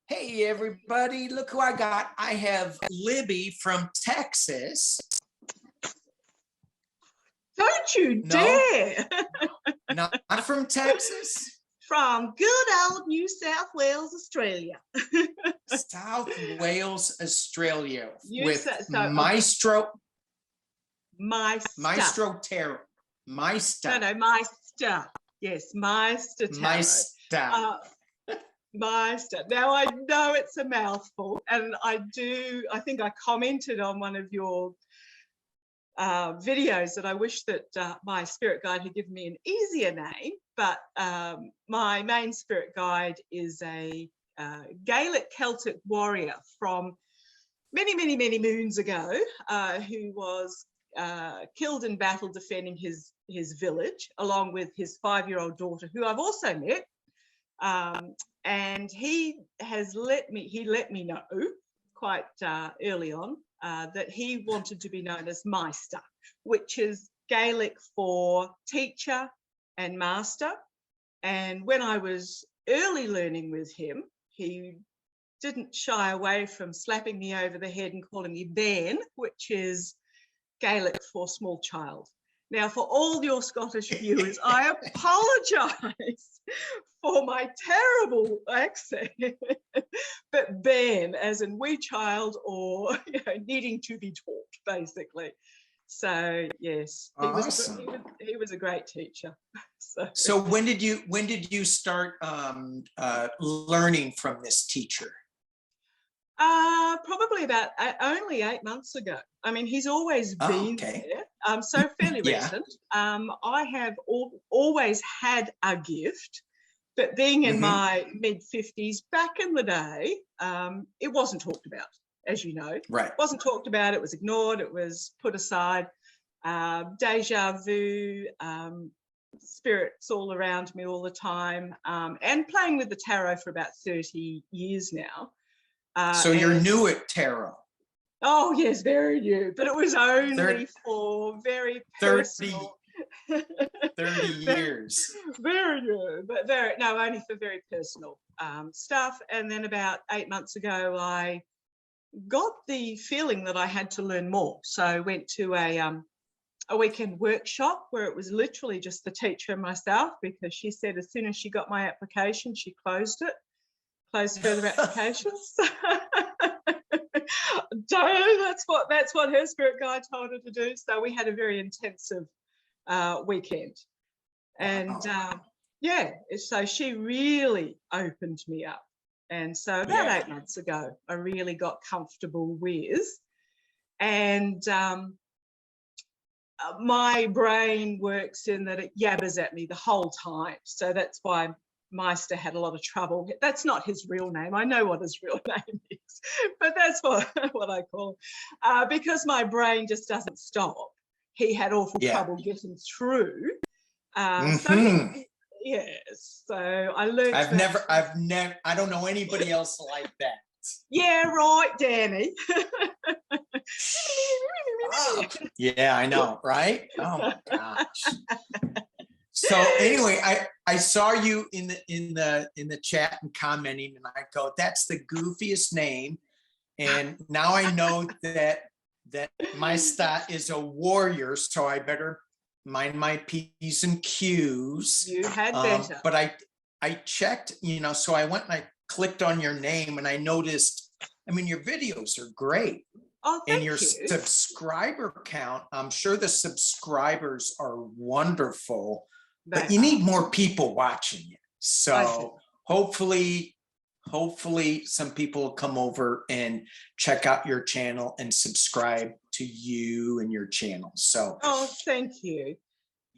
Hey, everybody, look who I got. I have Libby from Texas. Don't you No? dare. Not from Texas? From good old New South Wales, Australia. South Wales, Australia. With Maighstir. Maighstir Tarot. Maighstir. No, Maighstir. Yes, Maighstir Tarot. Maighstir. Maighstir. Now I know it's a mouthful, and I think I commented on one of your videos that I wish that my spirit guide had given me an easier name, but my main spirit guide is a Gaelic Celtic warrior from many, many, many moons ago, who was killed in battle defending his village, along with his 5-year-old daughter, who I've also met. And he let me know quite early on that he wanted to be known as Maighstir, which is Gaelic for teacher and master. And when I was early learning with him, he didn't shy away from slapping me over the head and calling me Ben, which is Gaelic for small child. Now, for all your Scottish viewers, I apologise for my terrible accent, but Ben, as in wee child, or needing to be taught, basically. So yes, Awesome. he was a great teacher. So when did you start learning from this teacher? Probably about only 8 months ago. I mean, he's always been there. So fairly recent. I have always had a gift, but being in my mid-50s, back in the day, it wasn't talked about, as you know. Right. It wasn't talked about, it was ignored, it was put aside. Deja vu, spirits all around me all the time, and playing with the tarot for about 30 years now. So you're new at tarot? Oh, yes, very new, but it was only for very personal. 30 years. Very new, but only for very personal stuff. And then about 8 months ago, I got the feeling that I had to learn more. So I went to a weekend workshop where it was literally just the teacher and myself, because she said as soon as she got my application, she closed further applications. That's what her spirit guide told her to do. So we had a very intensive weekend, and so she really opened me up. And so about 8 months ago, I really got comfortable with, and my brain works in that it yabbers at me the whole time. So that's why Maighstir had a lot of trouble. That's not his real name. I know what his real name is, but that's what I call him. Because my brain just doesn't stop. He had awful trouble getting through. Yes. So I learned. I don't know anybody else like that. Yeah, right, Danny. Yeah, I know, right? Oh my gosh. So anyway, I saw you in the chat and commenting, and I go, that's the goofiest name. And now I know that Maighstir is a warrior, so I better mind my P's and Q's. You had better. But I checked, so I went and I clicked on your name, and I noticed, I mean, your videos are great. Oh, thank you. Subscriber count, I'm sure the subscribers are wonderful, but you need more people watching you. So hopefully some people will come over and check out your channel and subscribe to you and your channel. So thank you.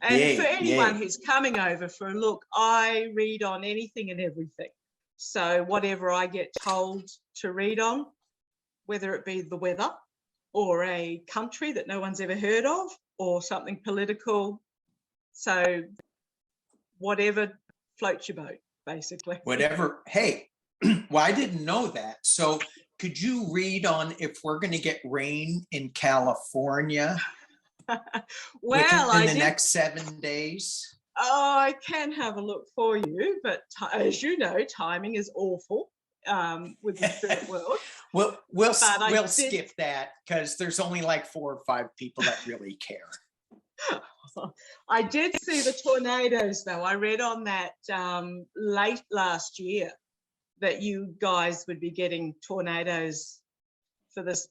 And for anyone who's coming over for a look, I read on anything and everything. So whatever I get told to read on, whether it be the weather or a country that no one's ever heard of or something political. So whatever floats your boat, basically. Whatever. Hey, well, I didn't know that. So could you read on if we're going to get rain in California well, in the next 7 days? Oh, I can have a look for you, but as you know, timing is awful. with the spirit world. We'll But I we'll did- skip that because there's only like 4 or 5 people that really care. I did see the tornadoes, though. I read on that late last year that you guys would be getting tornadoes for this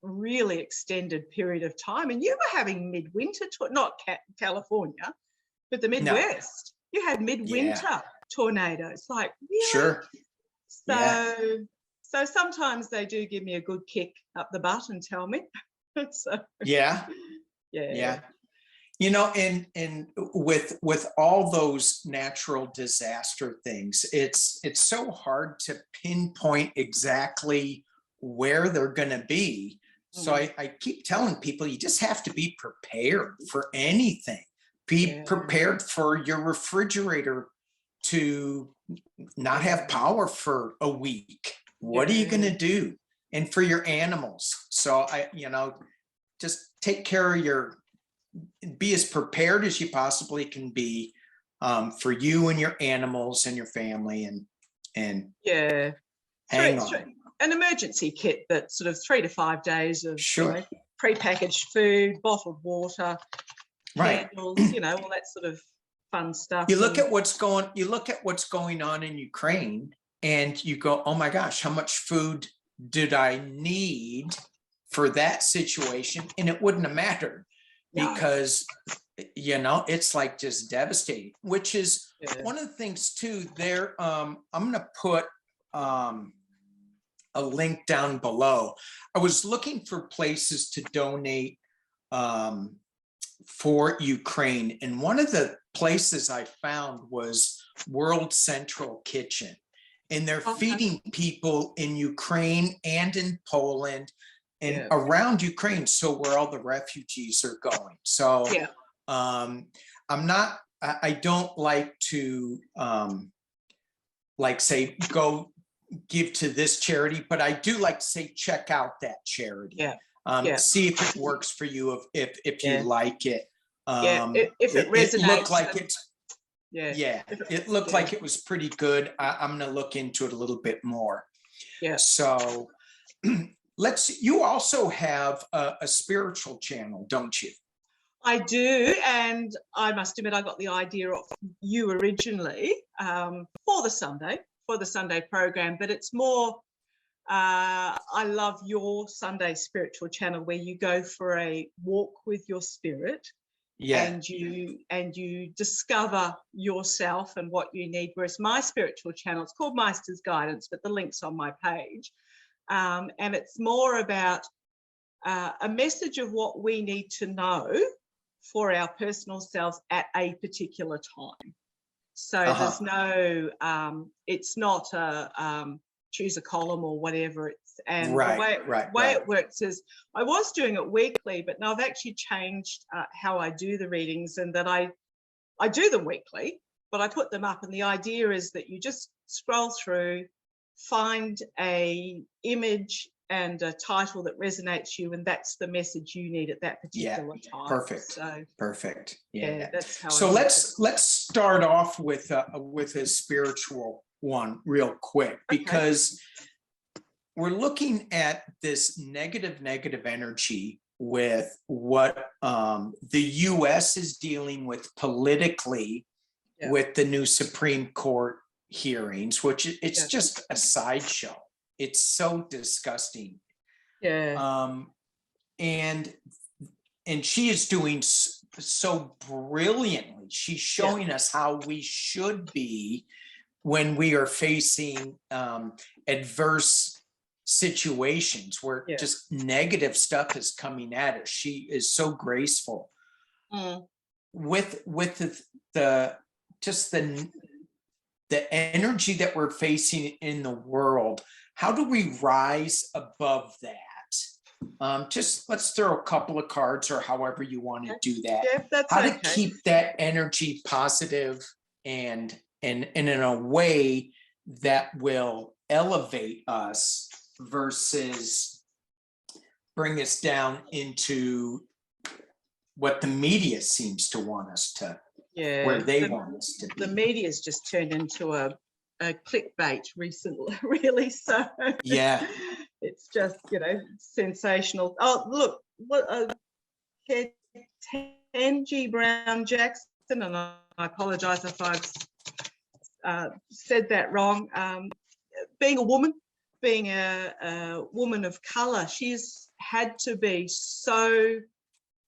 really extended period of time. And you were having midwinter, not California, but the Midwest. You had midwinter tornadoes. Like, really? Sure. So sometimes they do give me a good kick up the butt and tell me. So, Yeah. You know, and with all those natural disaster things, it's so hard to pinpoint exactly where they're going to be. So I keep telling people, you just have to be prepared for anything. Be prepared for your refrigerator to not have power for a week. What are you going to do? And for your animals. So just take care of be as prepared as you possibly can be for you and your animals and your family, and hang on. An emergency kit that's sort of 3 to 5 days of Sure. Pre-packaged food, bottled water, Right. candles, all that sort of fun stuff. You look at what's going on in Ukraine, and you go, oh my gosh, how much food did I need for that situation? And it wouldn't have mattered. Because it's like just devastating, which is one of the things too. There, I'm gonna put a link down below. I was looking for places to donate for Ukraine, and one of the places I found was World Central Kitchen, and they're feeding people in Ukraine and in Poland and around Ukraine, so where all the refugees are going. So I don't like to say go give to this charity, but I do like to say check out that charity. See if it works for you, if you like it. If it resonates. It looked like it looked like it was pretty good. I'm gonna look into it a little bit more. So you also have a spiritual channel, don't you? I do, and I must admit I got the idea of you originally for the Sunday program, but it's more, I love your Sunday spiritual channel where you go for a walk with your spirit. And you discover yourself and what you need, whereas my spiritual channel, it's called Maighstir's Guidance, but the link's on my page. And it's more about a message of what we need to know for our personal selves at a particular time. So there's no, it's not a choose a column or whatever. The way it works is I was doing it weekly, but now I've actually changed how I do the readings, and that I do them weekly, but I put them up. And the idea is that you just scroll through, find a image and a title that resonates you, and that's the message you need at that particular time. Perfect. Perfect. That's how. So let's start off with a spiritual one real quick, because we're looking at this negative energy with what the U.S. is dealing with politically with the new Supreme Court hearings, which it's just a sideshow. It's so disgusting. And she is doing so brilliantly. She's showing us how we should be when we are facing adverse situations where just negative stuff is coming at us. She is so graceful with the energy that we're facing in the world. How do we rise above that? Just let's throw a couple of cards, or however you want to do that. How to keep that energy positive and in a way that will elevate us versus bring us down into what the media seems to want us to, where they want us to be. The media's just turned into a clickbait recently, really. So Yeah. it's just, sensational. Oh, look, what Ketanji Brown Jackson, and I apologise if I've said that wrong. Being a woman, being a woman of colour, she's had to be so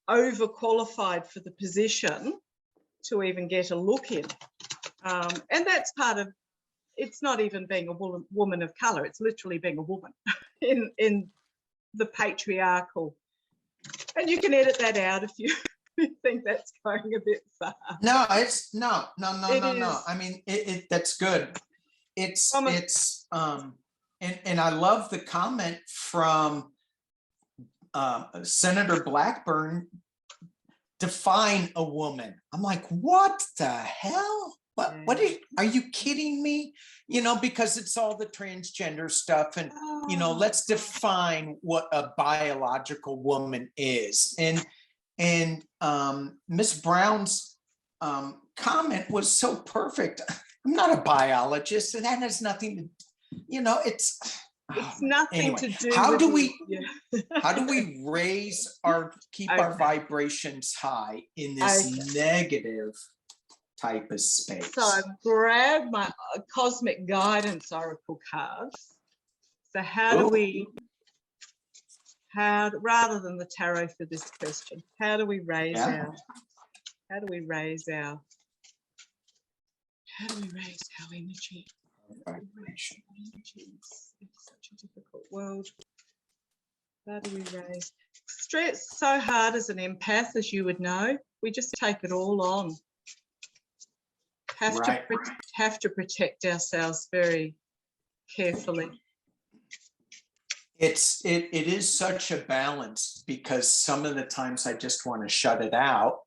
overqualified for the position to even get a look in. And that's part of, it's not even being a woman of colour, it's literally being a woman in the patriarchal. And you can edit that out if you think that's going a bit far. No, it's no. Is. I mean, that's good. And I love the comment from Senator Blackburn, define a woman. I'm like, what the hell? What are you kidding me? Because it's all the transgender stuff, and let's define what a biological woman is. And Miss Brown's comment was so perfect. I'm not a biologist, and that has nothing to, it's nothing anyway, to do. How with do we keep our vibrations high in this negative type of space? So I've grabbed my cosmic guidance oracle cards. So rather than the tarot for this question, how do we raise our energy? Vibration. It's such a difficult world. How do we raise? Stress so hard as an empath, as you would know. We just take it all on. Have to protect ourselves very carefully. It is such a balance, because some of the times I just want to shut it out,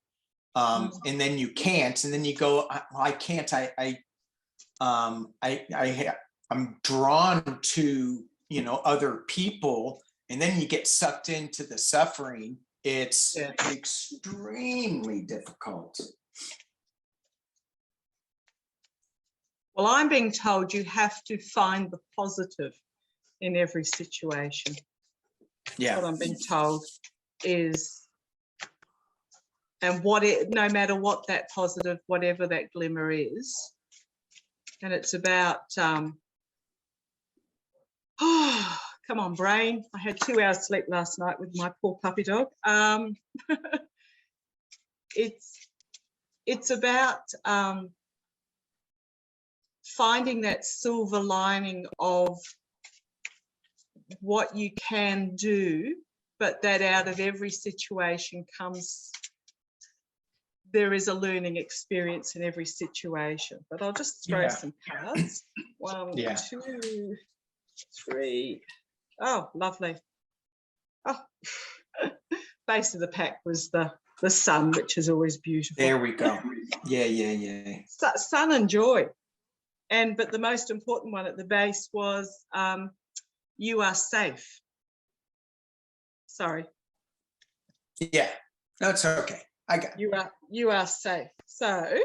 and then you can't, and then you go, I can't. I'm drawn to other people, and then you get sucked into the suffering. It's extremely difficult. Well, I'm being told you have to find the positive in every situation. Yeah. What I'm being told is, and no matter what that positive, whatever that glimmer is, and it's about, come on, brain. I had 2 hours sleep last night with my poor puppy dog. It's about finding that silver lining of what you can do, but that out of every situation there is a learning experience in every situation. But I'll just throw some cards. 1, 2, 3. Oh, lovely. Oh, base of the pack was the sun, which is always beautiful. There we go. Yeah. Sun and joy. But the most important one at the base was you are safe. Sorry. Yeah, that's okay. I got it. You are safe. So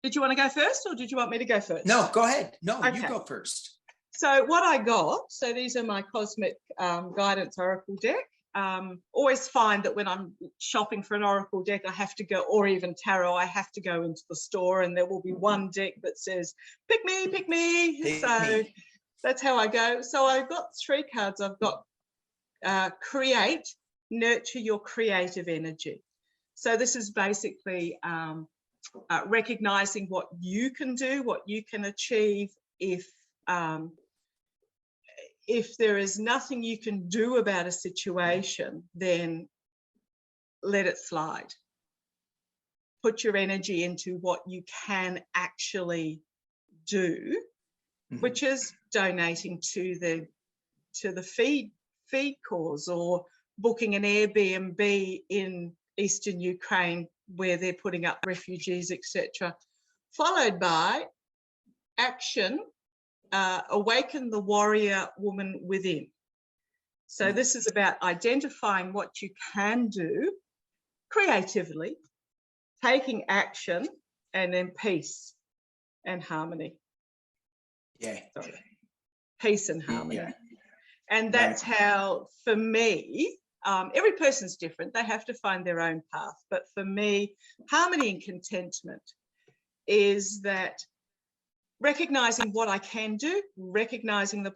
did you want to go first, or did you want me to go first? No, go ahead. No, okay. You go first. So what I got, so these are my cosmic guidance oracle deck. Always find that when I'm shopping for an oracle deck, I have to go, or even tarot, I have to go into the store, and there will be one deck that says, pick me, pick me. That's how I go. So I've got 3 cards. I've got create, nurture your creative energy. So this is basically recognizing what you can do, what you can achieve. If there is nothing you can do about a situation, then let it slide. Put your energy into what you can actually do, which is donating to the feed cause, or booking an Airbnb in Eastern Ukraine where they're putting up refugees, etc. Followed by action. Awaken the warrior woman within. So this is about identifying what you can do creatively, taking action, and then peace and harmony. Yeah. Peace and harmony. Yeah. And that's how, for me, every person's different. They have to find their own path. But for me, harmony and contentment is that recognizing what I can do, recognizing the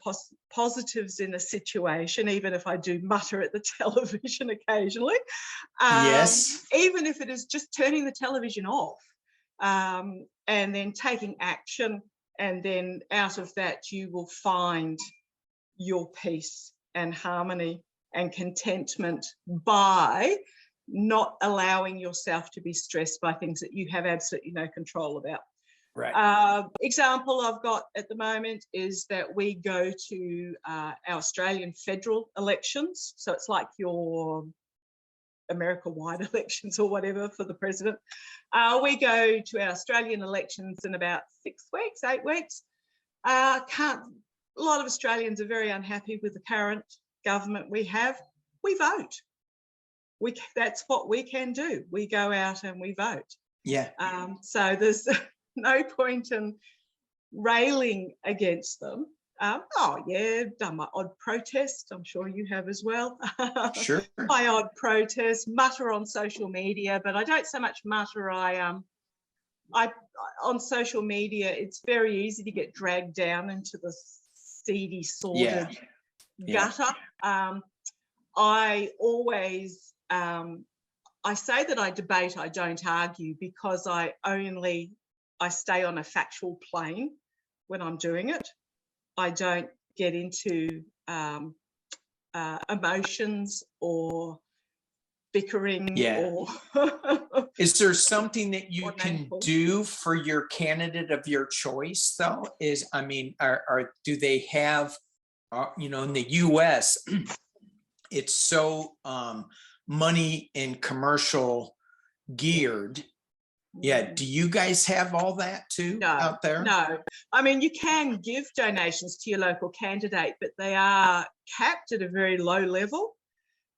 positives in a situation, even if I do mutter at the television occasionally. Yes. Even if it is just turning the television off, and then taking action. And then out of that, you will find your peace and harmony and contentment by not allowing yourself to be stressed by things that you have absolutely no control about. Right. Example I've got at the moment is that we go to our Australian federal elections. So it's like your America-wide elections or whatever for the president. We go to our Australian elections in about 6 weeks, 8 weeks. A lot of Australians are very unhappy with the current government we have. We vote. That's what we can do. We go out and we vote. Yeah. So there's no point in railing against them. Oh yeah, done my odd protest. I'm sure you have as well. Sure. My odd protest, mutter on social media, but I don't so much mutter. I on social media, it's very easy to get dragged down into the seedy, sordid gutter. I always I say that I debate, I don't argue, because I stay on a factual plane when I'm doing it. I don't get into emotions or bickering or Is there something that you can painful. do for your candidate of your choice though? Do they have, in the US, it's so money and commercial geared. Yeah. Do you guys have all that too out there? No. I mean, you can give donations to your local candidate, but they are capped at a very low level.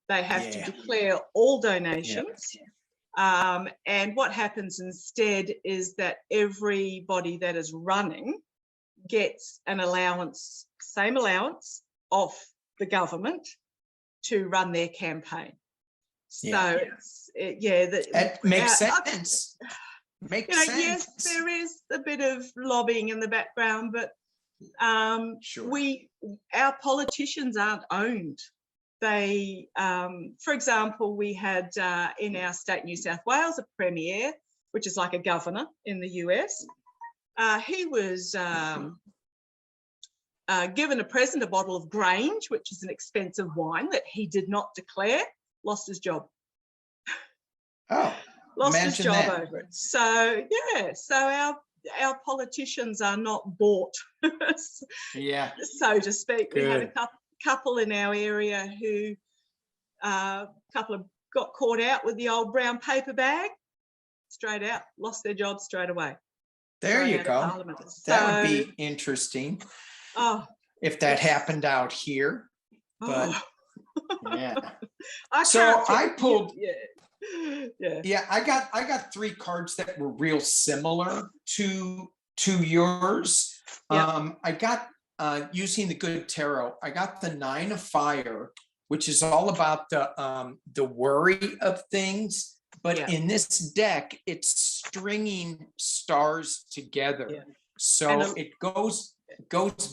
They have to declare all donations. And what happens instead is that everybody that is running gets an allowance, same allowance off the government to run their campaign. So that makes sense. Makes sense. Yes, there is a bit of lobbying in the background, but our politicians aren't owned. They, for example, we had in our state, New South Wales, a premier, which is like a governor in the US. He was given a present, a bottle of Grange, which is an expensive wine that he did not declare, lost his job. Oh, lost his job over it. So our politicians are not bought, so to speak. Good. We had a couple in our area who got caught out with the old brown paper bag, straight out, lost their job straight away. There you go. That would be interesting. If that happened out here, but I pulled. I got 3 cards that were real similar to yours. I got using the good tarot. I got the 9 of Fire, which is all about the worry of things. But in this deck, it's stringing stars together. So it goes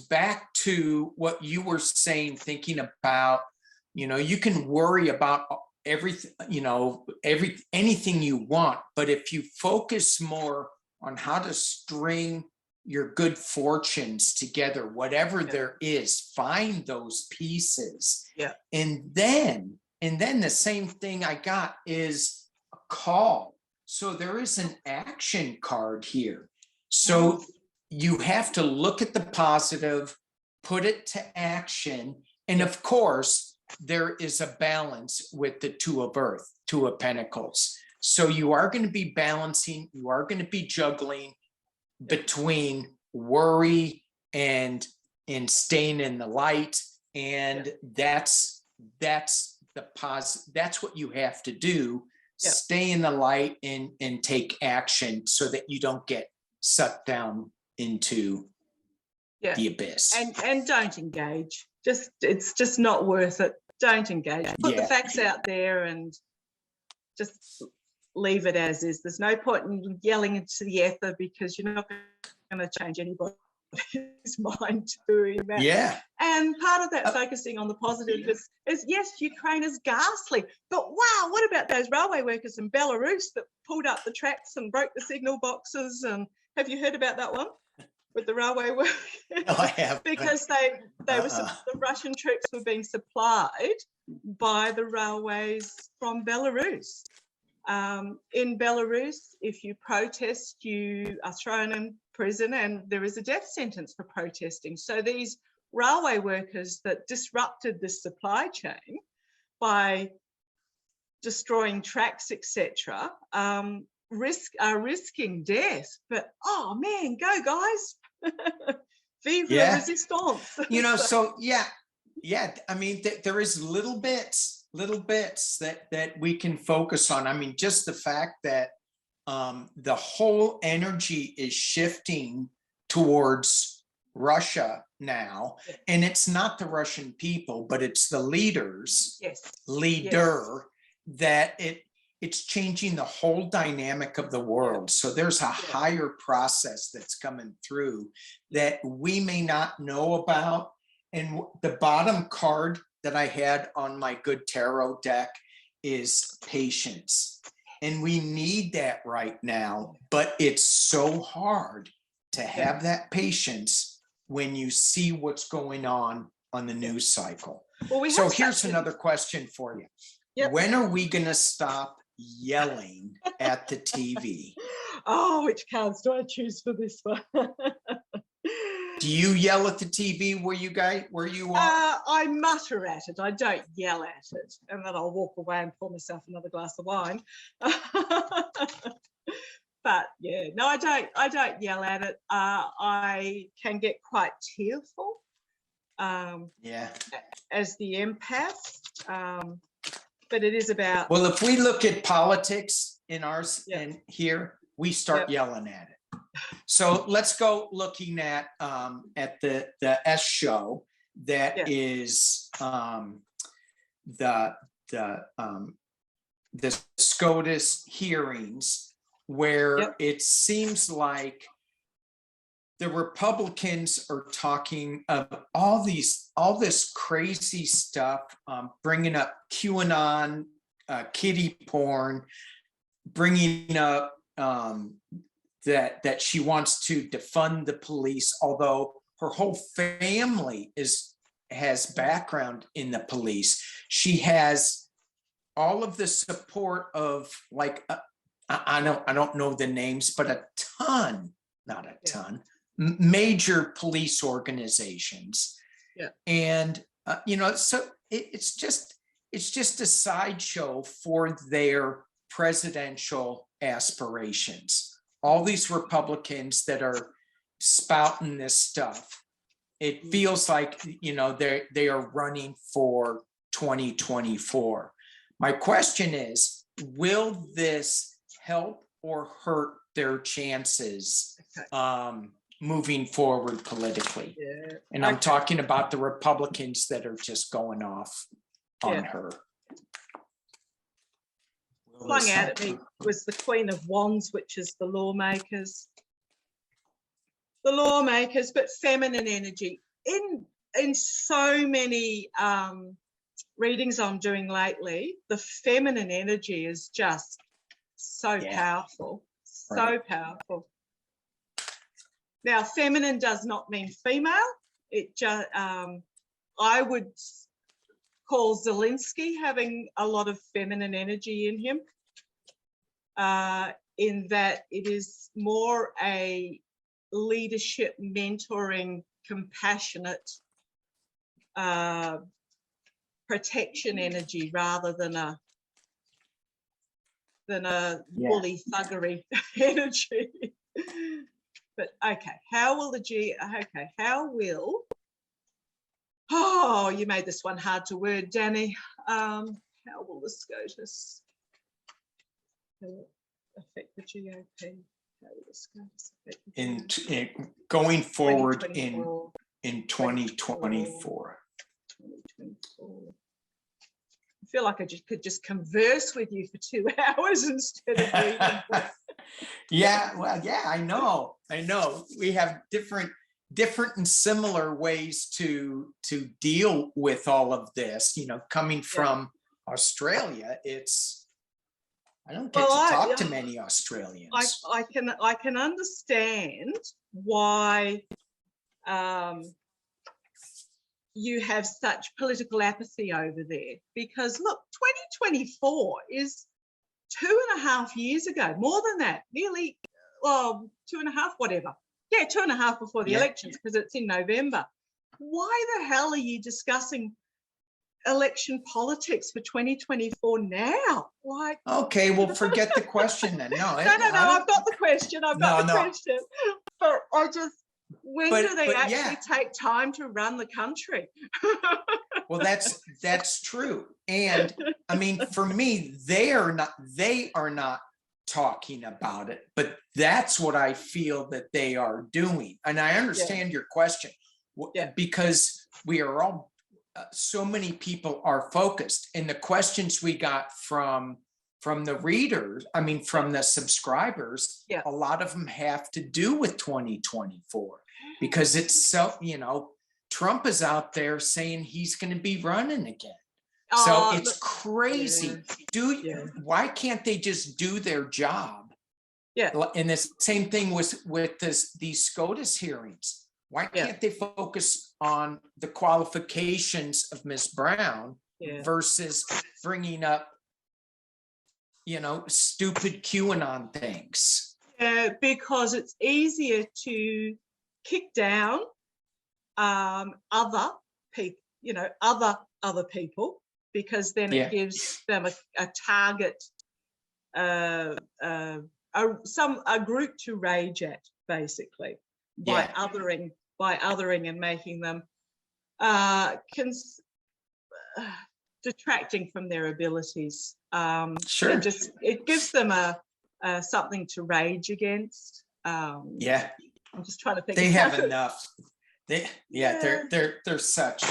back to what you were saying, thinking about, you can worry about everything, anything you want, but if you focus more on how to string your good fortunes together, whatever there is, find those pieces. And then the same thing I got is a call. So there is an action card here. So you have to look at the positive, put it to action, and of course there is a balance with the 2 of Earth, 2 of Pentacles. So you are going to be balancing, you are going to be juggling between worry and staying in the light. And that's what you have to do. Stay in the light and take action so that you don't get sucked down into Yeah. the abyss. And don't engage. It's just not worth it. Don't engage. Put the Yeah. facts out there and just leave it as is. There's no point in yelling into the ether because you're not going to change anybody's mind doing that. Yeah. And part of that focusing on the positive is yes, Ukraine is ghastly, but wow, what about those railway workers in Belarus that pulled up the tracks and broke the signal boxes? And have you heard about that one with the railway workers? No, I haven't. Because they were the Russian troops were being supplied by the railways from Belarus. In Belarus, if you protest, you are thrown in prison and there is a death sentence for protesting. So these railway workers that disrupted the supply chain by destroying tracks, etc., are risking death. But oh man, go guys! Vive la resistance! You know, so yeah. I mean, there is little bits that we can focus on. I mean, just the fact that the whole energy is shifting towards Russia now, and it's not the Russian people, but it's the leaders, that it's changing the whole dynamic of the world. So there's a higher process that's coming through that we may not know about. And the bottom card that I had on my good tarot deck is patience. And we need that right now, but it's so hard to have that patience when you see what's going on the news cycle. Well, so here's another question for you. Yep. When are we going to stop yelling at the TV? Oh, which cards do I choose for this one? Do you yell at the TV where you are? I mutter at it. I don't yell at it, and then I'll walk away and pour myself another glass of wine. But yeah, no, I don't yell at it. I can get quite tearful. As the empath. But it is about. Well, if we look at politics in ours and here, we start yelling at it. So let's go looking at the S show that is the Scotus hearings, where it seems like the Republicans are talking of all this crazy stuff, bringing up QAnon, kiddie porn, bringing up that she wants to defund the police, although her whole family has background in the police. She has all of the support of I don't know the names, but major police organizations. And so it's just a sideshow for their presidential aspirations. All these Republicans that are spouting this stuff, it feels like they are running for 2024. My question is, will this help or hurt their chances moving forward politically? And I'm talking about the Republicans that are just going off on her. Flung out at me was the Queen of Wands, which is the lawmakers. But feminine energy. In so many readings I'm doing lately, the feminine energy is just so powerful, so powerful. Now, feminine does not mean female. It just, I would call Zelensky having a lot of feminine energy in him, in that it is more a leadership, mentoring, compassionate, protection energy rather than a woolly thuggery energy. But okay, how will oh, you made this one hard to word, Danny. How will the Scotus affect the GOP? going forward 2024. in 2024. 2024. I feel like I could just converse with you for 2 hours instead of reading. Yeah, well, yeah, I know. We have different and similar ways to deal with all of this. Coming from Australia, I don't get to talk to many Australians. I can understand why you have such political apathy over there, because look, 2024 is 2.5 years ago, more than that, nearly, 2.5, whatever. Yeah, 2.5 before the elections, because it's in November. Why the hell are you discussing election politics for 2024 now? Like, okay, well, forget the question then. No, I've got the question. Question. But when do they actually take time to run the country? Well, that's true. And I mean, for me, they are not talking about it, but that's what I feel that they are doing. And I understand your question, because we are all, so many people are focused, and the questions we got from the readers, I mean, from the subscribers, a lot of them have to do with 2024, because it's so, Trump is out there saying he's going to be running again. So it's crazy. Why can't they just do their job? Yeah. And the same thing with these SCOTUS hearings. Why can't they focus on the qualifications of Ms. Brown versus bringing up, stupid QAnon things? Because it's easier to kick down other people, other people, because then it gives them a target, a group to rage at, basically, by othering and making them detracting from their abilities. Sure. It gives them something to rage against. I'm just trying to think. They have enough. They're such.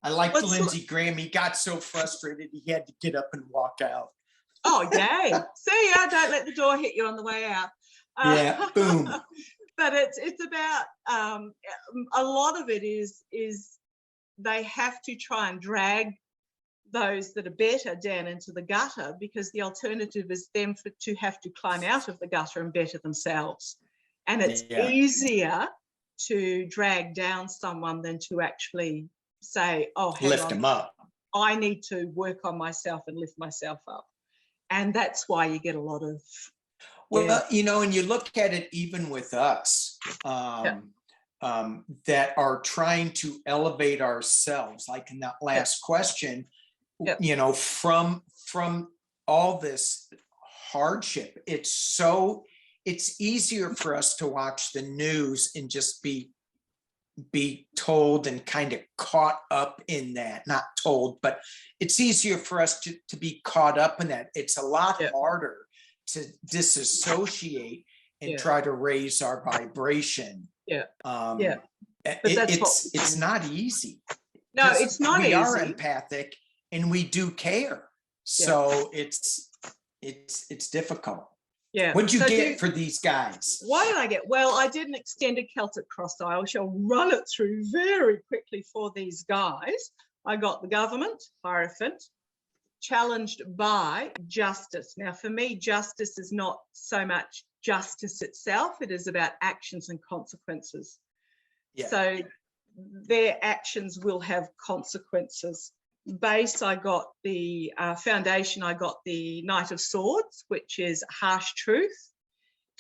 I liked Lindsey Graham. He got so frustrated he had to get up and walk out. Oh, yay. See ya. Don't let the door hit you on the way out. Boom. But it's about a lot of it is they have to try and drag those that are better down into the gutter, because the alternative is them to have to climb out of the gutter and better themselves. And it's easier to drag down someone than to actually say, lift them up. I need to work on myself and lift myself up. And that's why you get a lot of... Well, and you look at it even with us, that are trying to elevate ourselves, like in that last question, from all this hardship. It's easier for us to watch the news and just be told and kind of caught up in that. Not told, but it's easier for us to be caught up in that. It's a lot harder to disassociate and try to raise our vibration. It's not easy. No, it's not easy. We are empathic and we do care. So it's difficult. What'd you get for these guys? What did I get? Well, I did an extended Celtic cross. I shall run it through very quickly for these guys. I got the government, Hierophant, challenged by justice. Now, for me, justice is not so much justice itself. It is about actions and consequences. So their actions will have consequences. Base, I got the foundation, I got the Knight of Swords, which is harsh truth.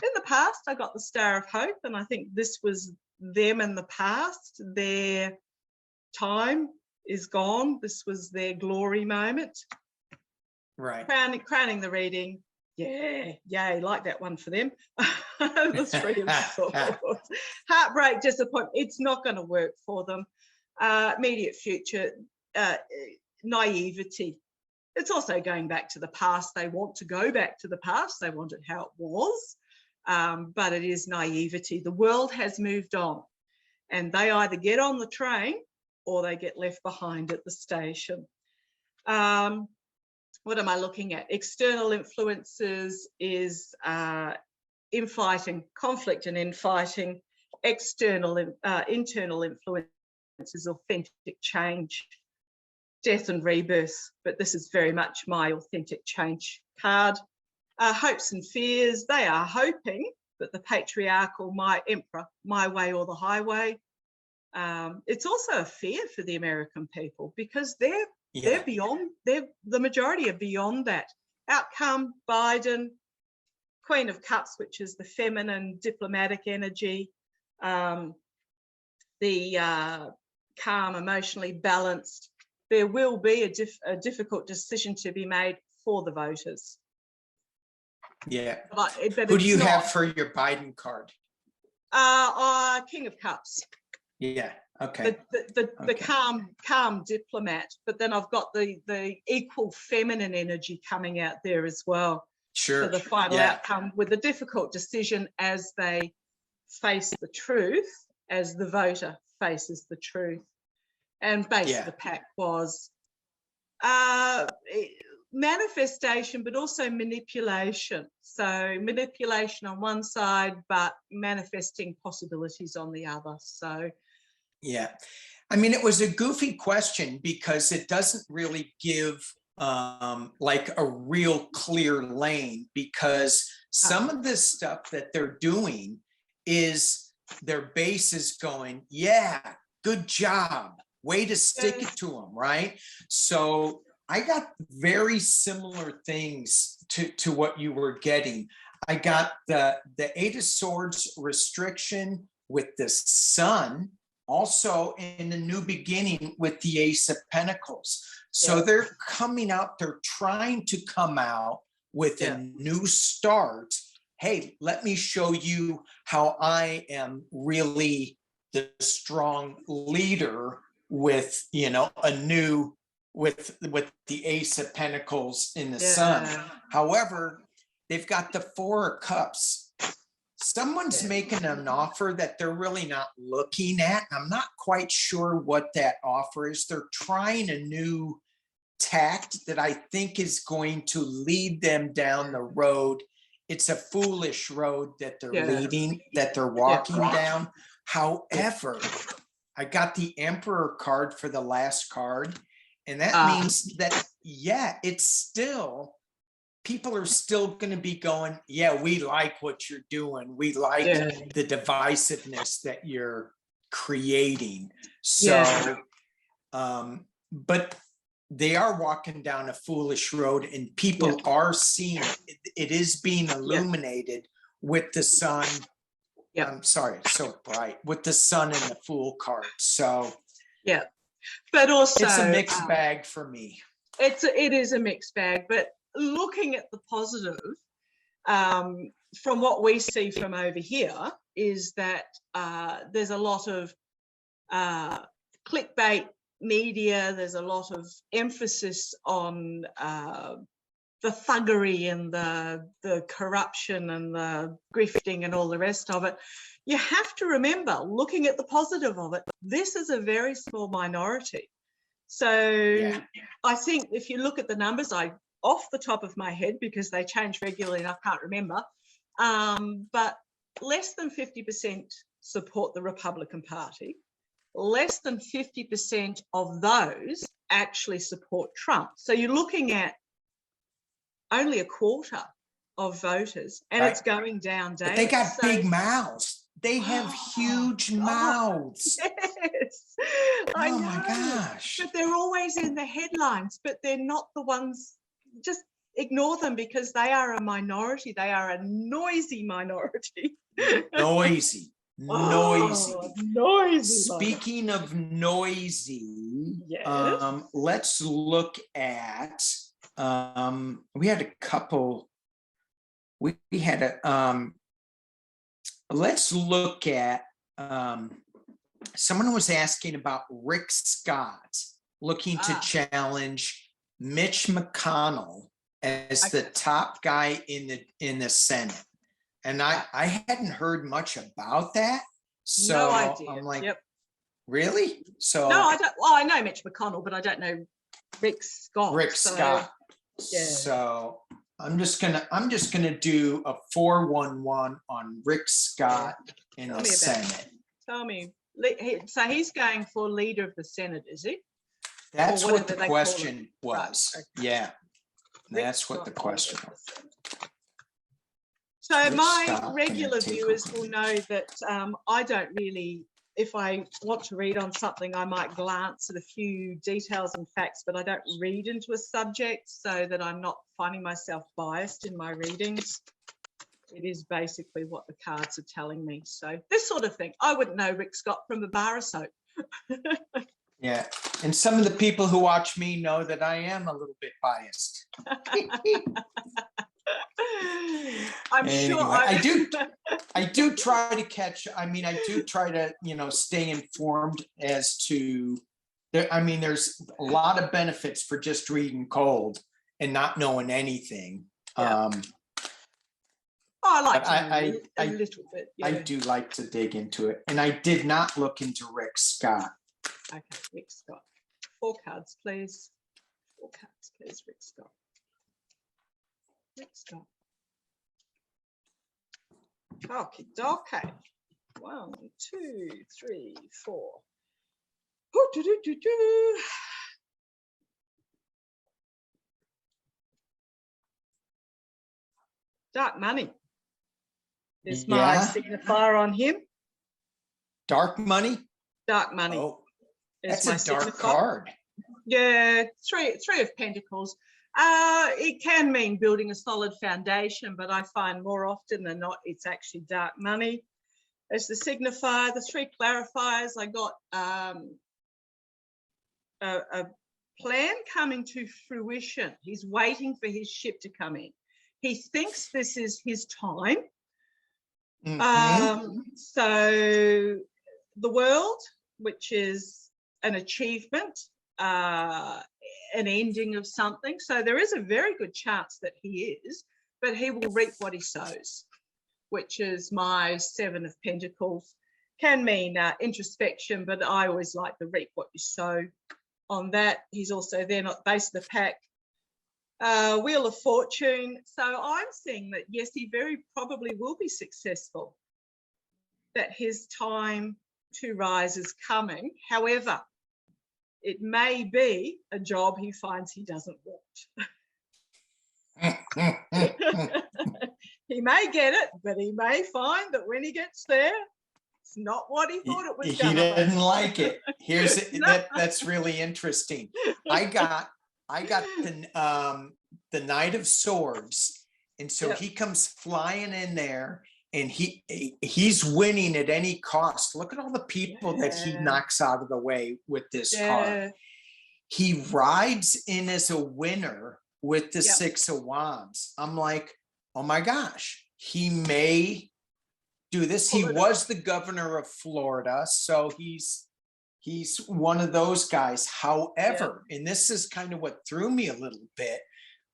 In the past, I got the Star of Hope, and I think this was them in the past. Their time is gone. This was their glory moment. Right. Crowning the reading. Yay, like that one for them. The Three of Swords. Heartbreak, disappointment. It's not going to work for them. Immediate future. Naivety. It's also going back to the past. They want to go back to the past. They want it how it was, but it is naivety. The world has moved on, and they either get on the train or they get left behind at the station. What am I looking at? External influences is infighting, conflict and infighting. Internal influences, authentic change, death and rebirth. But this is very much my authentic change card. Hopes and fears, they are hoping that the patriarchal, my emperor, my way or the highway. It's also a fear for the American people because they're beyond, the majority are beyond that. Outcome, Biden, Queen of Cups, which is the feminine diplomatic energy, the calm, emotionally balanced. There will be a difficult decision to be made for the voters. Yeah. But who do you have for your Biden card? King of Cups. Yeah. Okay. The calm diplomat, but then I've got the equal feminine energy coming out there as well. Sure. For the final outcome with a difficult decision as they face the truth, as the voter faces the truth. And base of the pack was manifestation, but also manipulation. So manipulation on one side, but manifesting possibilities on the other. So yeah, I mean, it was a goofy question because it doesn't really give like a real clear lane, because some of this stuff that they're doing is their base is going, yeah, good job, way to stick it to them, right? So I got very similar things to what you were getting. I got the Eight of Swords restriction with the Sun, also in the new beginning with the Ace of Pentacles. So they're coming out, they're trying to come out with a new start. Hey, let me show you how I am really the strong leader with, you know, a new, with the Ace of Pentacles in the Sun. However, they've got the Four of Cups. Someone's making an offer that they're really not looking at. I'm not quite sure what that offer is. They're trying a new tact that I think is going to lead them down the road. It's a foolish road that they're leading, that they're walking down. However, I got the Emperor card for the last card. And that means that, it's still, people are still going to be going, yeah, we like what you're doing. We like the divisiveness that you're creating. So, but they are walking down a foolish road, and people are seeing it. It is being illuminated with the Sun. I'm sorry, it's so bright, with the Sun and the Fool card. So, but also it's a mixed bag for me. It is a mixed bag, but looking at the positive, from what we see from over here, is that there's a lot of clickbait media. There's a lot of emphasis on the thuggery and the corruption and the grifting and all the rest of it. You have to remember, looking at the positive of it, this is a very small minority. So I think if you look at the numbers, off the top of my head, because they change regularly and I can't remember, but less than 50% support the Republican Party. Less than 50% of those actually support Trump. So you're looking at only a quarter of voters, and it's going down daily. But they got big mouths. They have huge mouths. Yes, I know. My gosh. But they're always in the headlines, but they're not the ones. Just ignore them, because they are a minority. They are a noisy minority. Noisy. Noisy. Noisy. Speaking of noisy, let's look at, we had a couple, we had a, let's look at, someone was asking about Rick Scott looking to challenge Mitch McConnell as the top guy in the Senate. And I hadn't heard much about that. So No idea. I'm like, Yep. really? So No, I don't. Well, I know Mitch McConnell, but I don't know Rick Scott. Rick so, Scott. Yeah. So I'm just gonna do a 411 on Rick Scott in the Senate. Tell me. So he's going for leader of the Senate, is he? That's Or what the whatever they call it. question was. Right, okay. Yeah, Rick that's what the Scott, question leader of was. the Senate. So Rick my Scott gonna regular take viewers over. will know that I don't really, if I want to read on something, I might glance at a few details and facts, but I don't read into a subject so that I'm not finding myself biased in my readings. It is basically what the cards are telling me. So this sort of thing. I wouldn't know Rick Scott from a bar of soap. Yeah, and some of the people who watch me know that I am a little bit biased. I'm Anyway, sure I do try to catch. I mean, I do try to stay informed as to. There's a lot of benefits for just reading cold and not knowing anything. Yeah. I like to know a little bit. Yeah. I do like to dig into it, and I did not look into Rick Scott. Okay, Rick Scott. 4 cards, please. 4 cards, please, Rick Scott. Rick Scott. Okay. 1, 2, 3, 4. Dark money is my signifier on him. Dark money? Dark money. Oh, is that's my a dark signifier. card. Yeah, three of Pentacles. It can mean building a solid foundation, but I find more often than not, it's actually dark money. As the signifier, the 3 clarifiers, I got a plan coming to fruition. He's waiting for his ship to come in. He thinks this is his time. So the world, which is an achievement, an ending of something. So there is a very good chance that he is, but he will reap what he sows, which is my 7 of Pentacles. Can mean introspection, but I always like the reap what you sow on that. He's also then at the base of the pack, Wheel of Fortune. So I'm seeing that, yes, he very probably will be successful, that his time to rise is coming. However, it may be a job he finds he doesn't want. He may get it, but he may find that when he gets there, it's not what he thought it was going to be. He didn't like it. That's really interesting. I got the Knight of Swords, and so he comes flying in there, and he's winning at any cost. Look at all the people that he knocks out of the way with this card. He rides in as a winner with the 6 of Wands. I'm like, oh my gosh, he may do this. He was the governor of Florida, so he's one of those guys. However, and this is kind of what threw me a little bit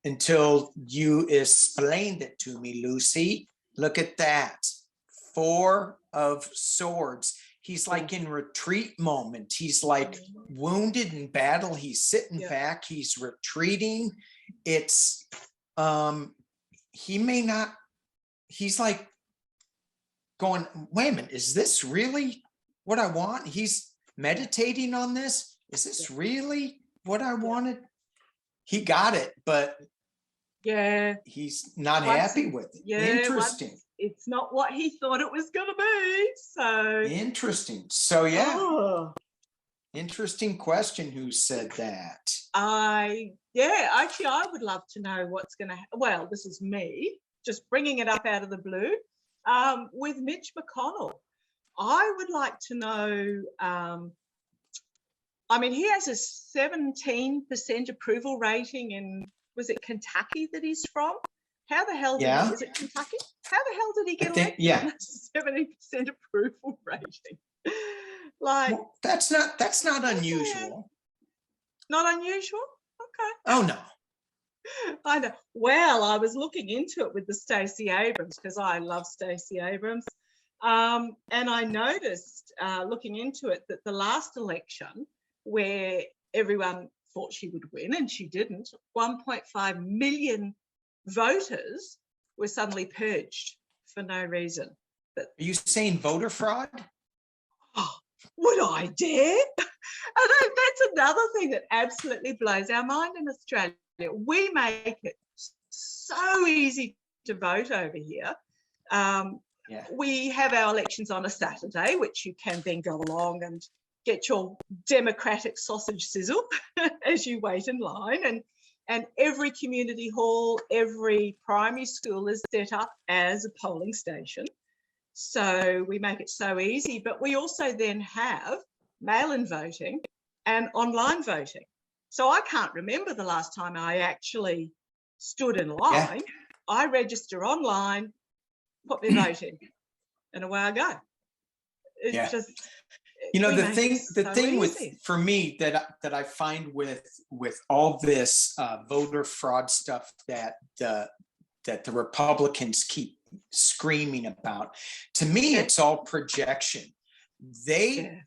until you explained it to me, Lucy. Look at that. 4 of Swords. He's like in retreat moment. He's like wounded in battle. He's sitting back. He's retreating. It's he may not. He's like going, wait a minute, is this really what I want? He's meditating on this. Is this really what I wanted? He got it, but he's not happy with it. Interesting. It's not what he thought it was going to be. So interesting. So interesting question. Who said that? Actually, I would love to know what's going to. Well, this is me just bringing it up out of the blue. With Mitch McConnell, I would like to know. I mean, he has a 17% approval rating in, was it Kentucky that he's from? How the hell did he, is it Kentucky? How the hell did he get elected? 70% approval rating. Like, well, that's not unusual. Not unusual? Oh, no. I know. Well, I was looking into it with the Stacey Abrams because I love Stacey Abrams. And I noticed, looking into it, that the last election where everyone thought she would win and she didn't, 1.5 million voters were suddenly purged for no reason. Are you saying voter fraud? Oh, would I dare? And that's another thing that absolutely blows our mind in Australia. We make it so easy to vote over here. We have our elections on a Saturday, which you can then go along and get your democratic sausage sizzle as you wait in line. And every community hall, every primary school is set up as a polling station. So we make it so easy. But we also then have mail-in voting and online voting. So I can't remember the last time I actually stood in line. I register online, put my vote in, and away I go. It's just, you know, we the make it thing so with, easy. for me, that I find with all this voter fraud stuff that the Republicans keep screaming about, to me, it's all projection. They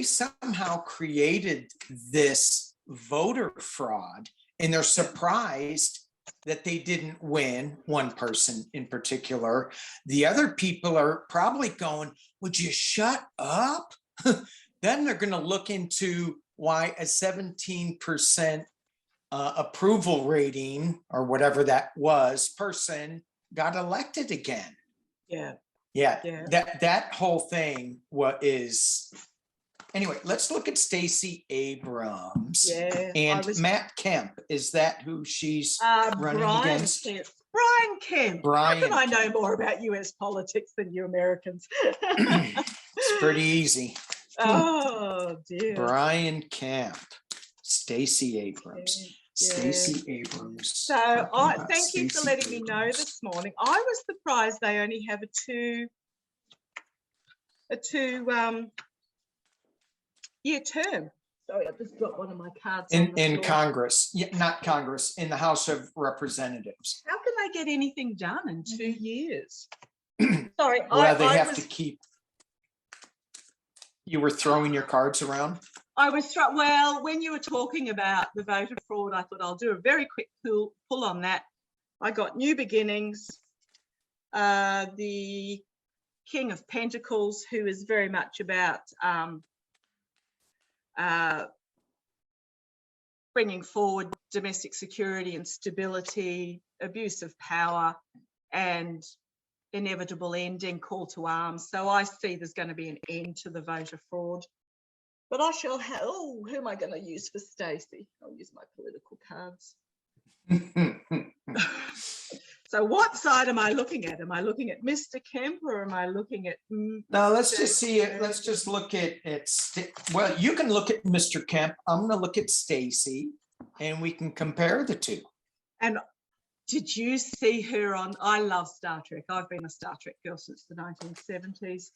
somehow created this voter fraud, and they're surprised that they didn't win, one person in particular. The other people are probably going, would you shut up? Then they're going to look into why a 17% approval rating, or whatever that was, person got elected again. That whole thing is. Anyway, let's look at Stacey Abrams and Matt Kemp. Is that who she's running against? Brian Kemp. Brian How can I know more about US politics than you Americans? It's pretty easy. Oh, dear. Brian Kemp, Stacey Abrams. Stacey Abrams. So thank you for letting me know this morning. I was surprised they only have a two-year term. Sorry, I've just got one of my cards in Congress. Not Congress, in the House of Representatives. How can they get anything done in 2 years? Sorry, well, they have to keep. You were throwing your cards around? I was well, when you were talking about the voter fraud, I thought I'll do a very quick pull on that. I got New Beginnings, the King of Pentacles, who is very much about bringing forward domestic security and stability, abuse of power, and inevitable ending, call to arms. So I see there's going to be an end to the voter fraud. But I shall have, who am I going to use for Stacy? I'll use my political cards. So what side am I looking at? Am I looking at Mr. Kemp, or am I looking at... No, let's just see it. Let's just look at well, you can look at Mr. Kemp. I'm going to look at Stacy, and we can compare the two. And did you see her on... I love Star Trek. I've been a Star Trek girl since the 1970s.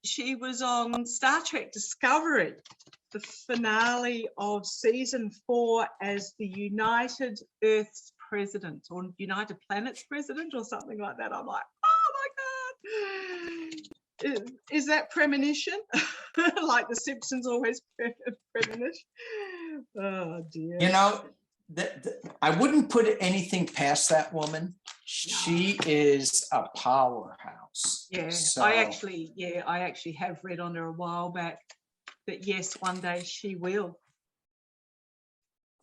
She was on Star Trek Discovery, the finale of season 4, as the United Earth's president, or United Planets president, or something like that. I'm like, oh my God. Is that premonition? Like the Simpsons always premonition? Oh dear. You know, I wouldn't put anything past that woman. She is a powerhouse. Yeah, so. I actually have read on her a while back that yes, one day she will.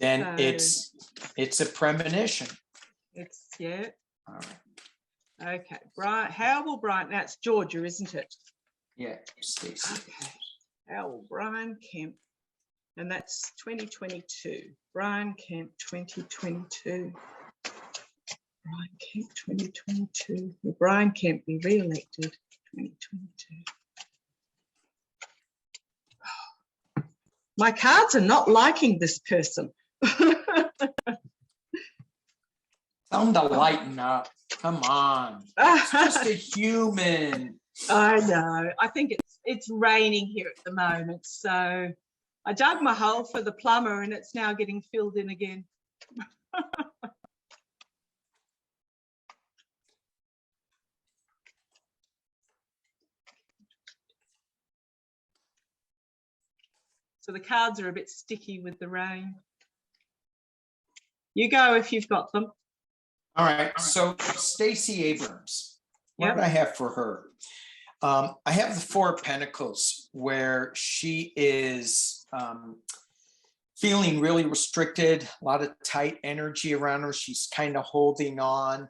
Then so, it's a premonition. It's All right. Okay, Brian. How will Brian? That's Georgia, isn't it? Yeah, Stacy. Okay. How will Brian Kemp? And that's 2022. Brian Kemp, 2022. Brian Kemp, 2022. Will Brian Kemp be re-elected? 2022. My cards are not liking this person. Tell them to lighten up. Come on. It's just a human. I know. I think it's raining here at the moment, so I dug my hole for the plumber and it's now getting filled in again. So the cards are a bit sticky with the rain. You go if you've got them. All right, so Stacy Abrams, what did I have for her? I have the Four of Pentacles, where she is feeling really restricted, a lot of tight energy around her. She's kind of holding on,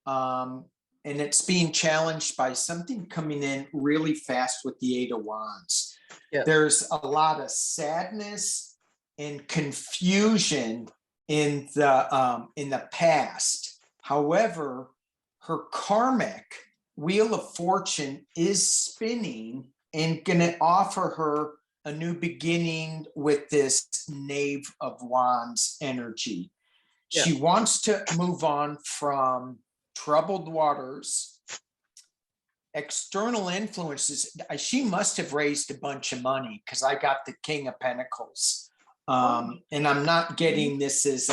and it's being challenged by something coming in really fast with the Eight of Wands. There's a lot of sadness and confusion in the past. However, her karmic Wheel of Fortune is spinning and going to offer her a new beginning with this Knave of Wands energy. She wants to move on from troubled waters, external influences. She must have raised a bunch of money, because I got the King of Pentacles. And I'm not getting this as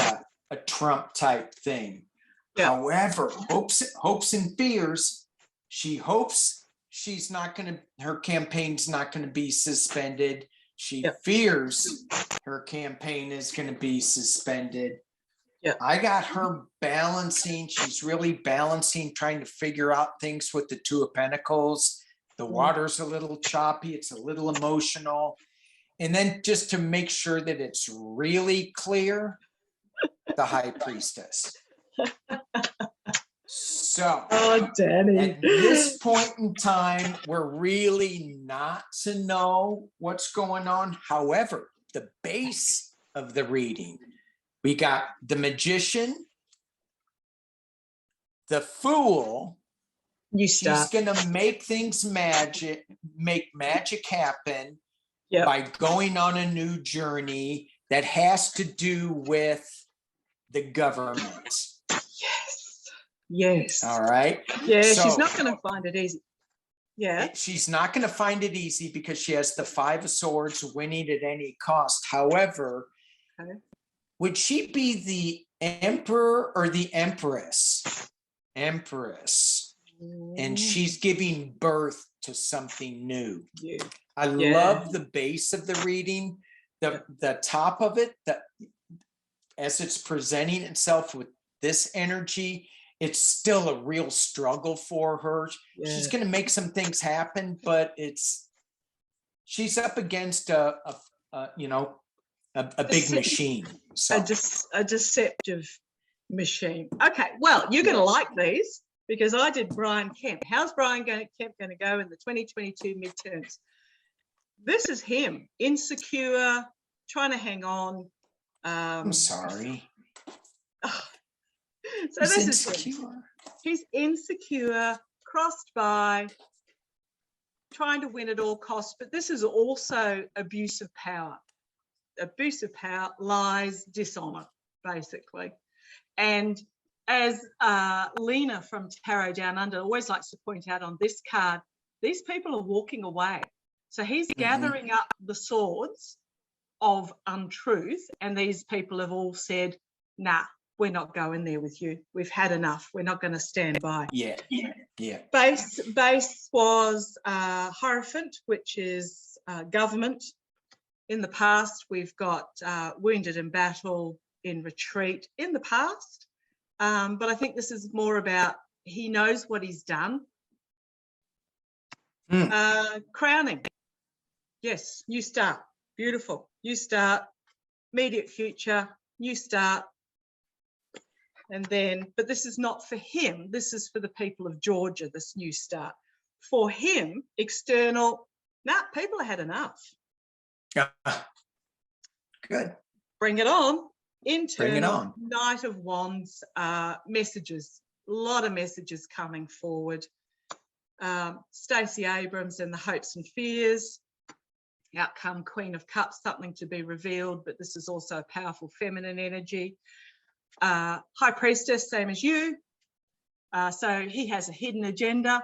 a Trump type thing. However, hopes and fears. She hopes she's not going to, her campaign's not going to be suspended. She fears her campaign is going to be suspended. I got her balancing. She's really balancing, trying to figure out things with the Two of Pentacles. The water's a little choppy. It's a little emotional. And then just to make sure that it's really clear, the High Priestess. So Danny. at this point in time, we're really not to know what's going on. However, the base of the reading, we got the Magician, the Fool. She's going to make things make magic happen by going on a new journey that has to do with the government. Yes. All right. Yeah, so, she's not going to find it easy. She's not going to find it easy because she has the Five of Swords, winning at any cost. However, would she be the Emperor or the Empress? Empress. And she's giving birth to something new. I love the base of the reading, the top of it, as it's presenting itself with this energy. It's still a real struggle for her. She's going to make some things happen, but she's up against a big machine. So. A deceptive machine. Okay, well, you're going to like these because I did Brian Kemp. How's Brian Kemp going to go in the 2022 midterms? This is him, insecure, trying to hang on. I'm sorry. So this is him. He's insecure, crossed by, trying to win at all costs, but this is also abuse of power. Abuse of power, lies, dishonor, basically. And as Lena from Tarot Down Under always likes to point out on this card, these people are walking away. So he's gathering up the swords of untruth, and these people have all said, nah, we're not going there with you. We've had enough. We're not going to stand by. Base was Hierophant, which is government. In the past, we've got wounded in battle, in retreat in the past. But I think this is more about he knows what he's done. Crowning. Yes, new start. Beautiful. New start. Immediate future. New start. And then, but this is not for him. This is for the people of Georgia, this new start. For him, external, people have had enough. Good. Bring it on. Internal, bring it on. Knight of Wands, messages, a lot of messages coming forward. Stacy Abrams and the hopes and fears. Outcome, Queen of Cups, something to be revealed, but this is also a powerful feminine energy. High Priestess, same as you. So he has a hidden agenda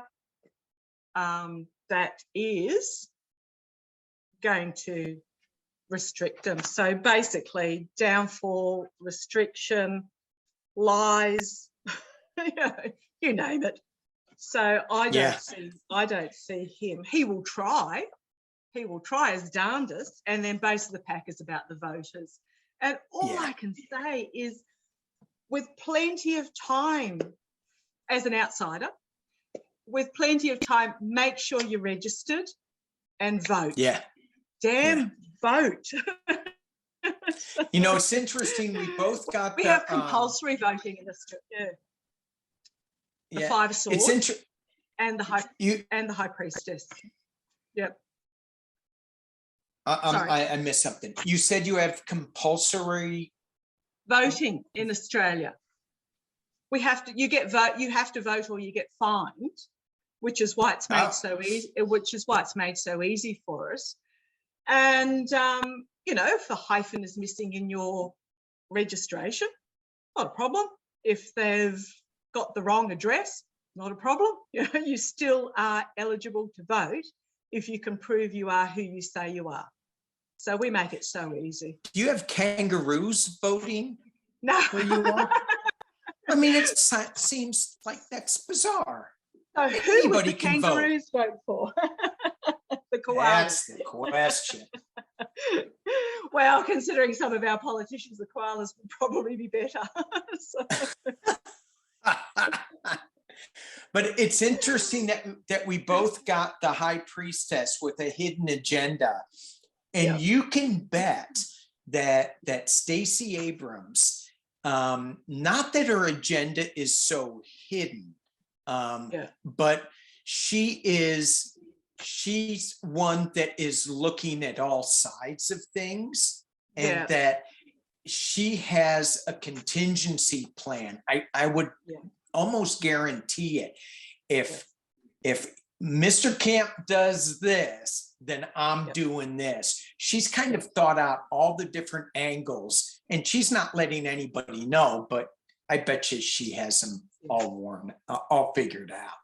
that is going to restrict them. So basically, downfall, restriction, lies, you name it. So I don't see him. He will try his darndest, and then base of the pack is about the voters. And all I can say is, with plenty of time as an outsider, with plenty of time, make sure you're registered and vote. Vote. You know, it's interesting. We both got we have compulsory voting in Australia. The five swords and the high priestess. Yep. I missed something. You said you have compulsory voting in Australia. You have to vote or you get fined, which is why it's made so easy. Which is why it's made so easy for us. And you know, if the hyphen is missing in your registration, not a problem. If they've got the wrong address, not a problem. You still are eligible to vote if you can prove you are who you say you are. So we make it so easy. Do you have kangaroos voting? No. Where you are? I mean, it seems like that's bizarre. So who would the kangaroos vote for? The koalas. That's the question. Well, considering some of our politicians, the koalas would probably be better. But it's interesting that we both got the high priestess with a hidden agenda. And you can bet that Stacy Abrams, not that her agenda is so hidden, but she's one that is looking at all sides of things, and that she has a contingency plan. I would almost guarantee it. If Mr. Kemp does this, then I'm doing this. She's kind of thought out all the different angles, and she's not letting anybody know, but I bet you she has them all figured out.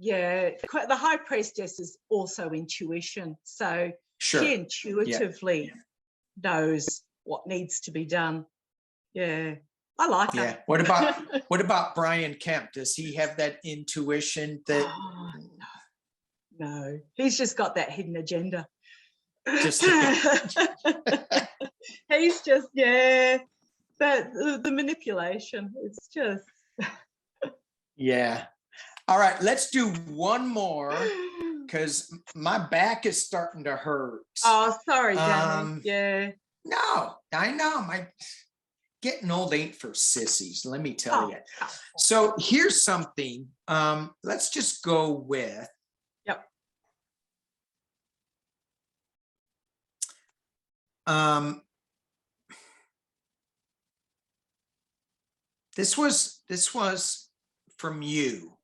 Yeah, the high priestess is also intuition. So she intuitively knows what needs to be done. Yeah, I like her. What about Brian Kemp? Does he have that intuition that? No, he's just got that hidden agenda. Just he's just but the manipulation. It's just All right, let's do one more because my back is starting to hurt. Oh, sorry, Danny. No, I know. My getting old ain't for sissies, let me tell you. So here's something. Let's just go with. This was from you.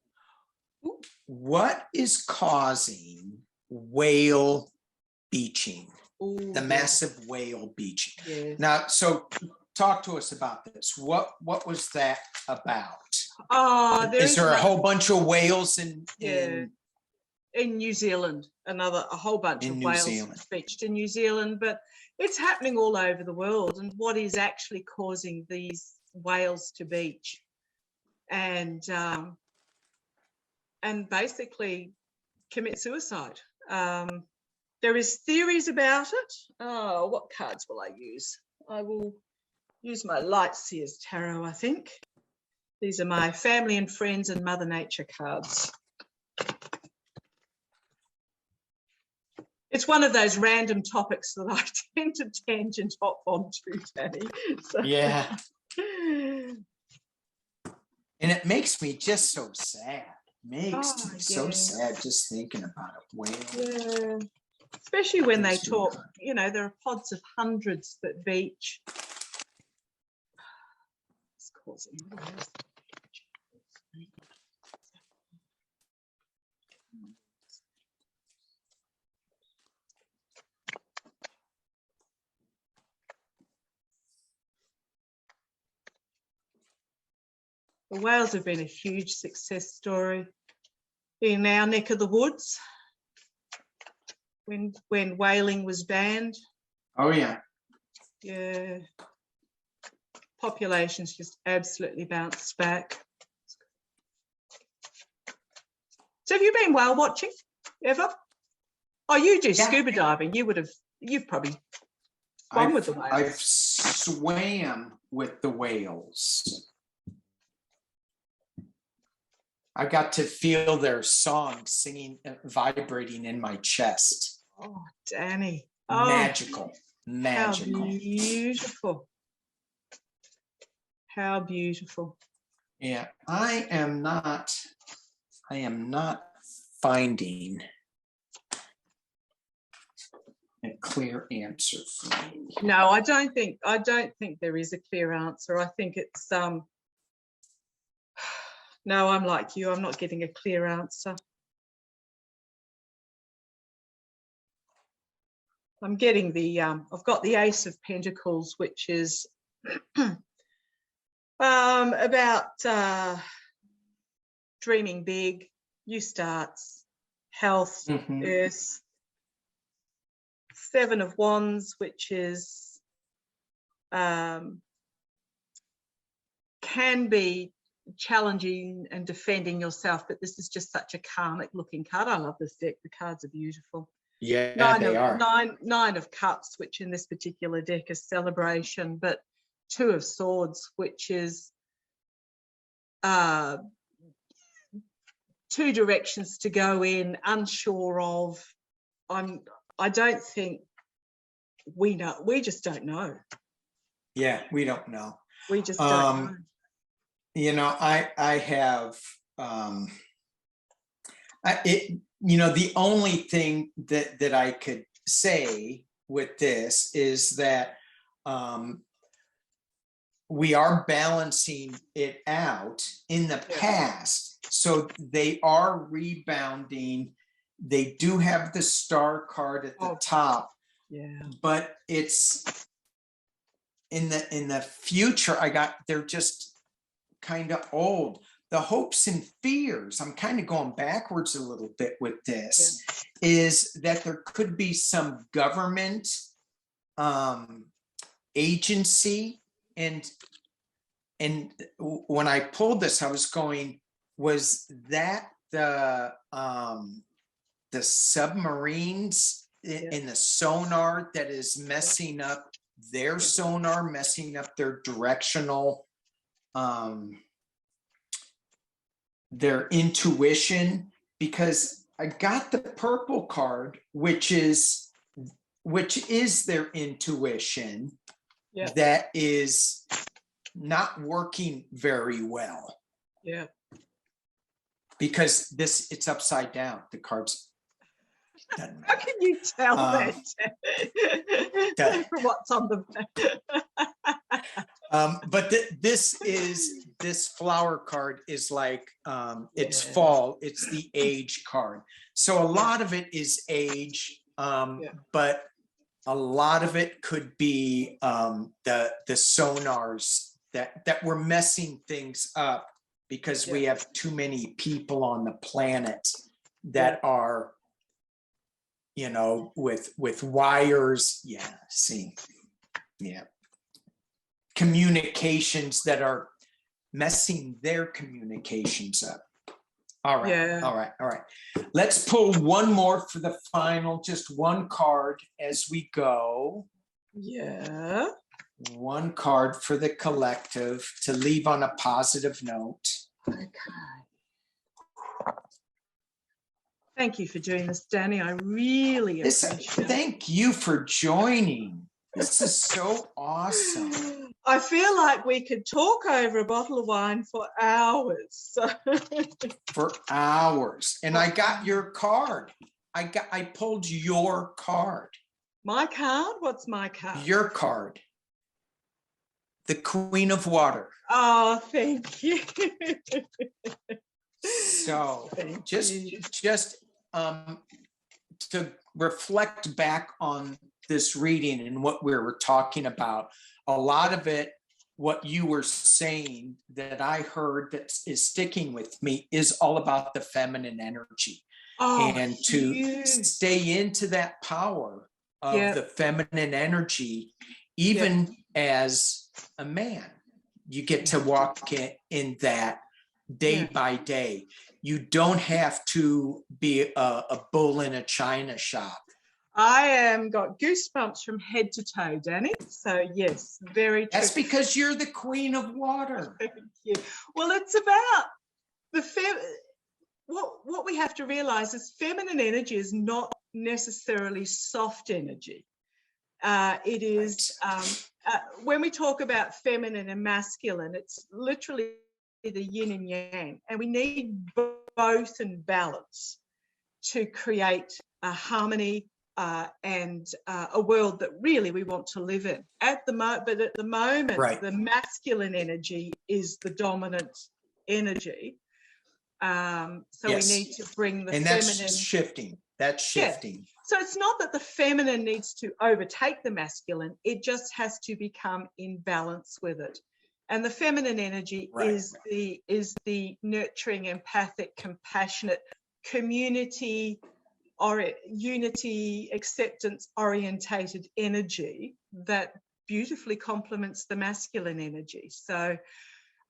What is causing whale beaching? The massive whale beaching. Now, so talk to us about this. What was that about? Is there a whole bunch of whales in New Zealand? A whole bunch of whales beached in New Zealand, but it's happening all over the world. And what is actually causing these whales to beach? And basically commit suicide. There is theories about it. Oh, what cards will I use? I will use my Lightseer's Tarot, I think. These are my family and friends and Mother Nature cards. It's one of those random topics that I tend to tangent hop onto, Danny. So. Yeah. And it makes me just so sad. Makes me so sad just thinking about it. Whale. Yeah. Especially when they talk, you know, there are pods of hundreds that beach. It's causing the whales have been a huge success story in our neck of the woods when whaling was banned. Oh yeah. Yeah. Population's just absolutely bounced back. So have you been whale watching ever? Oh, you do scuba diving. You've probably swum with the whales. I've swam with the whales. I got to feel their song singing, vibrating in my chest. Oh, Danny. Magical. How beautiful. How beautiful. Yeah, I am not finding a clear answer for you. No, I don't think there is a clear answer. I think it's no, I'm like you. I'm not getting a clear answer. I'm getting the I've got the Ace of Pentacles, which is about dreaming big, new starts, health, earth. Seven of Wands, which is can be challenging and defending yourself, but this is just such a karmic looking card. I love this deck. The cards are beautiful. Yeah, they are. Nine of Cups, which in this particular deck is celebration, but Two of Swords, which is two directions to go in, unsure of. I don't think we know. We just don't know. Yeah, we don't know. We just don't know. You know, I have the only thing that I could say with this is that we are balancing it out in the past. So they are rebounding. They do have the Star card at the top. Yeah. But it's in the future, they're just kind of old. The hopes and fears, I'm kind of going backwards a little bit with this, is that there could be some government agency. And when I pulled this, I was going, was that the submarines in the sonar that is messing up their sonar, messing up their directional, their intuition? Because I got the purple card, which is their intuition that is not working very well. Yeah. Because it's upside down. The cards. How can you tell that from what's on the but this flower card is like it's fall. It's the age card. So a lot of it is age, but a lot of it could be the sonars that were messing things up because we have too many people on the planet that are, with wires. Communications that are messing their communications up. All right. Let's pull one more for the final, just one card as we go. Yeah. One card for the collective to leave on a positive note. Okay. Thank you for doing this, Danny. I really appreciate it. Thank you for joining. This is so awesome. I feel like we could talk over a bottle of wine for hours. For hours. And I got your card. I pulled your card. My card? What's my card? Your card. The Queen of Water. Oh, thank you. So just to reflect back on this reading and what we were talking about, a lot of it, what you were saying that I heard that is sticking with me is all about the feminine energy. And to stay into that power of the feminine energy even as a man. You get to walk in that day by day. You don't have to be a bull in a china shop. I am got goosebumps from head to toe, Danny. So yes, very true. That's because you're the queen of water. Thank you. Well, it's about the what we have to realize is feminine energy is not necessarily soft energy. It is when we talk about feminine and masculine, it's literally the yin and yang, and we need both in balance to create a harmony and a world that really we want to live in. But at the moment, the masculine energy is the dominant energy. So we need to bring the feminine. And that's shifting. That's shifting. Yeah. So it's not that the feminine needs to overtake the masculine. It just has to become in balance with it. And the feminine energy is the nurturing, empathic, compassionate, community or unity, acceptance orientated energy that beautifully complements the masculine energy. So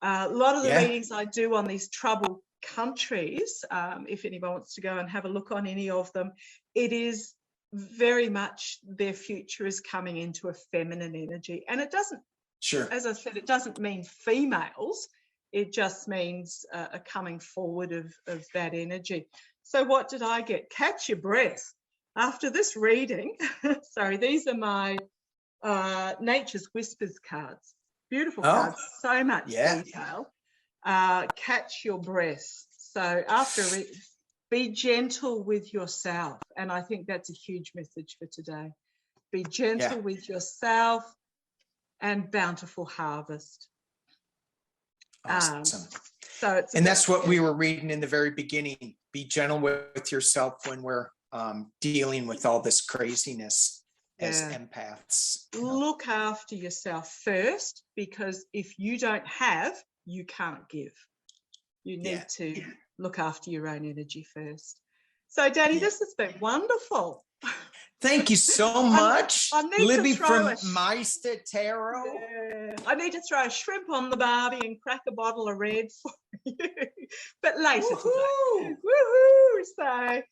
a lot of the readings I do on these troubled countries, if anyone wants to go and have a look on any of them, it is very much their future is coming into a feminine energy. And it doesn't, as I said, it doesn't mean females. It just means a coming forward of that energy. So what did I get? Catch your breath. After this reading, sorry, these are my Nature's Whispers cards. Beautiful cards, so much detail. Catch your breath. So after be gentle with yourself. And I think that's a huge message for today. Be gentle with yourself and bountiful harvest. Awesome. So it's that's what we were reading in the very beginning. Be gentle with yourself when we're dealing with all this craziness as empaths. Look after yourself first, because if you don't have, you can't give. You need to look after your own energy first. So, Danny, this has been wonderful. Thank you so much, Libby from Maighstir Tarot. I need to throw a shrimp on the barbie and crack a bottle of red for you, but later today. Woohoo! So,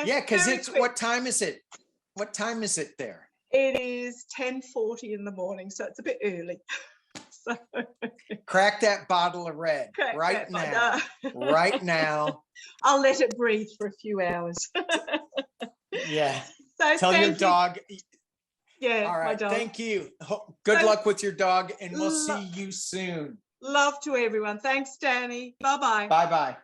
because it's what time is it? What time is it there? It is 10:40 in the morning, so it's a bit early. So crack that bottle of red right now. Right now. I'll let it breathe for a few hours. So tell your dog. Yeah. All right. My dog. Thank you. Good luck with your dog, and we'll see you soon. Love to everyone. Thanks, Danny. Bye-bye. Bye-bye.